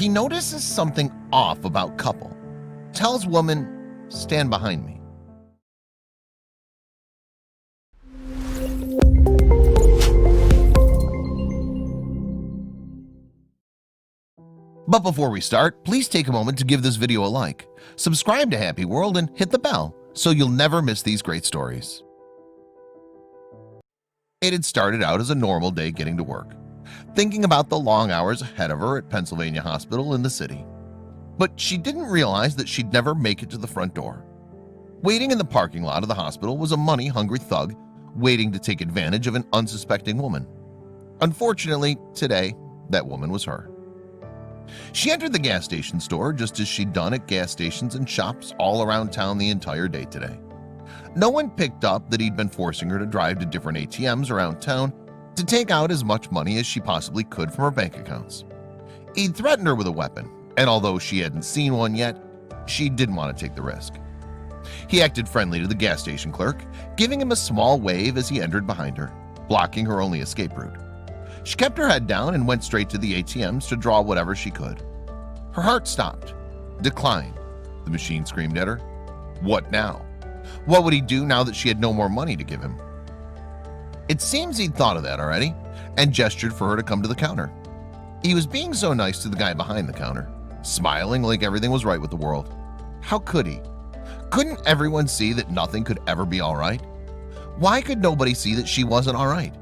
He notices something off about couple. Tells woman, stand behind me. But before we start, please take a moment to give this video a like, subscribe to Happy World, and hit the bell so you'll never miss these great stories. It had started out as a normal day getting to work, thinking about the long hours ahead of her at Pennsylvania Hospital in the city. But she didn't realize that she'd never make it to the front door. Waiting in the parking lot of the hospital was a money-hungry thug waiting to take advantage of an unsuspecting woman. Unfortunately, today, that woman was her. She entered the gas station store just as she'd done at gas stations and shops all around town the entire day today. No one picked up that he'd been forcing her to drive to different ATMs around town to take out as much money as she possibly could from her bank accounts. He'd threatened her with a weapon, and although she hadn't seen one yet, she didn't want to take the risk. He acted friendly to the gas station clerk, giving him a small wave as he entered behind her, blocking her only escape route. She kept her head down and went straight to the ATMs to draw whatever she could. Her heart stopped. Decline. The machine screamed at her. What now? What would he do now that she had no more money to give him? It seems he'd thought of that already and gestured for her to come to the counter. He was being so nice to the guy behind the counter, smiling like everything was right with the world. How could he? Couldn't everyone see that nothing could ever be all right? Why could nobody see that she wasn't all right?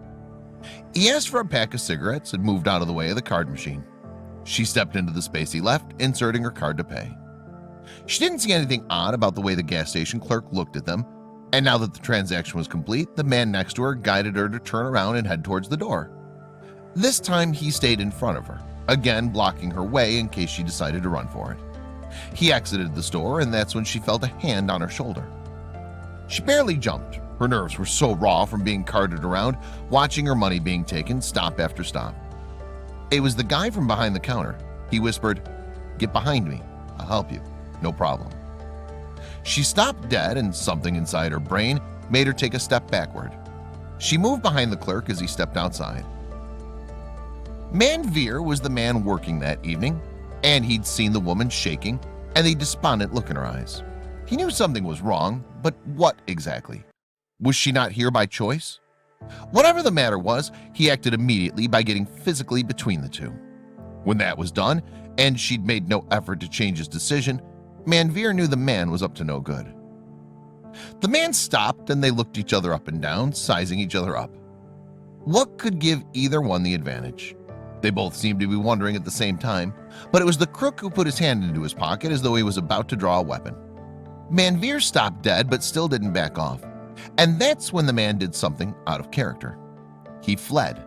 He asked for a pack of cigarettes and moved out of the way of the card machine. She stepped into the space he left, inserting her card to pay. She didn't see anything odd about the way the gas station clerk looked at them, and now that the transaction was complete, the man next to her guided her to turn around and head towards the door. This time he stayed in front of her, again blocking her way in case she decided to run for it. He exited the store, and that's when she felt a hand on her shoulder. She barely jumped. Her nerves were so raw from being carted around, watching her money being taken stop after stop. It was the guy from behind the counter. He whispered, "Get behind me. I'll help you. No problem." She stopped dead, and something inside her brain made her take a step backward. She moved behind the clerk as he stepped outside. Manveer was the man working that evening, and he'd seen the woman shaking and the despondent look in her eyes. He knew something was wrong, but what exactly? Was she not here by choice? Whatever the matter was, he acted immediately by getting physically between the two. When that was done, and she'd made no effort to change his decision, Manveer knew the man was up to no good. The man stopped, and they looked each other up and down, sizing each other up. What could give either one the advantage? They both seemed to be wondering at the same time, but it was the crook who put his hand into his pocket as though he was about to draw a weapon. Manveer stopped dead but still didn't back off, and that's when the man did something out of character. He fled.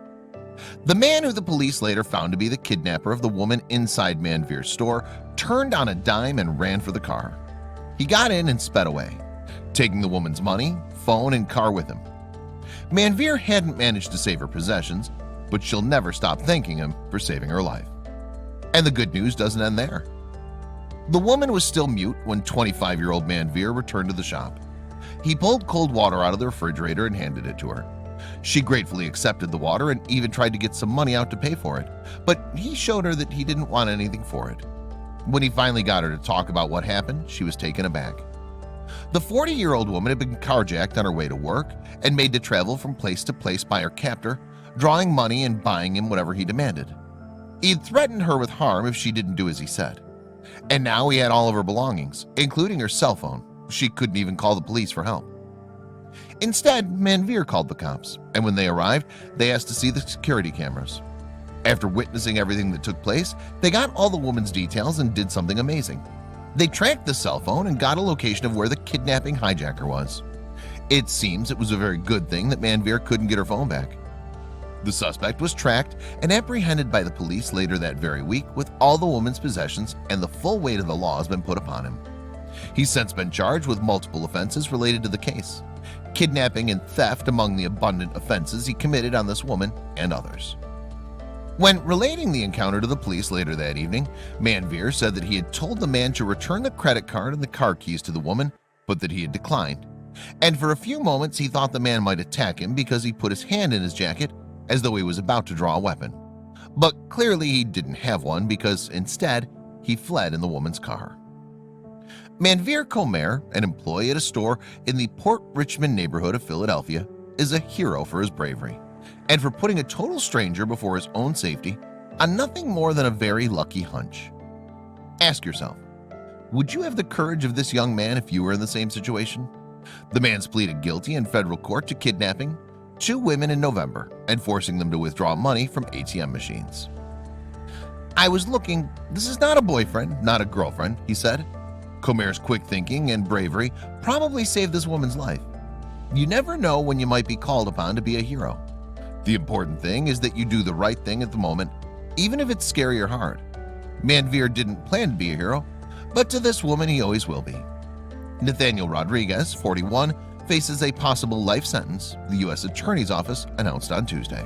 The man, who the police later found to be the kidnapper of the woman inside Manveer's store, turned on a dime and ran for the car. He got in and sped away, taking the woman's money, phone, and car with him. Manveer hadn't managed to save her possessions, but she'll never stop thanking him for saving her life. And the good news doesn't end there. The woman was still mute when 25-year-old Manveer returned to the shop. He pulled cold water out of the refrigerator and handed it to her. She gratefully accepted the water and even tried to get some money out to pay for it, but he showed her that he didn't want anything for it. When he finally got her to talk about what happened, she was taken aback. The 40-year-old woman had been carjacked on her way to work and made to travel from place to place by her captor, drawing money and buying him whatever he demanded. He'd threatened her with harm if she didn't do as he said. And now he had all of her belongings, including her cell phone. She couldn't even call the police for help. Instead, Manveer called the cops, and when they arrived, they asked to see the security cameras. After witnessing everything that took place, they got all the woman's details and did something amazing. They tracked the cell phone and got a location of where the kidnapping hijacker was. It seems it was a very good thing that Manveer couldn't get her phone back. The suspect was tracked and apprehended by the police later that very week with all the woman's possessions, and the full weight of the law has been put upon him. He's since been charged with multiple offenses related to the case, kidnapping and theft among the abundant offenses he committed on this woman and others. When relating the encounter to the police later that evening, Manveer said that he had told the man to return the credit card and the car keys to the woman, but that he had declined. And for a few moments he thought the man might attack him because he put his hand in his jacket as though he was about to draw a weapon. But clearly he didn't have one because instead he fled in the woman's car. Manveer Comer, an employee at a store in the Port Richmond neighborhood of Philadelphia, is a hero for his bravery and for putting a total stranger before his own safety on nothing more than a very lucky hunch. Ask yourself, would you have the courage of this young man if you were in the same situation? The man's pleaded guilty in federal court to kidnapping 2 women in November and forcing them to withdraw money from ATM machines. "I was looking, this is not a boyfriend, not a girlfriend," he said. Comer's quick thinking and bravery probably saved this woman's life. You never know when you might be called upon to be a hero. The important thing is that you do the right thing at the moment, even if it's scary or hard. Manveer didn't plan to be a hero, but to this woman he always will be. Nathaniel Rodriguez, 41, faces a possible life sentence, the U.S. Attorney's Office announced on Tuesday.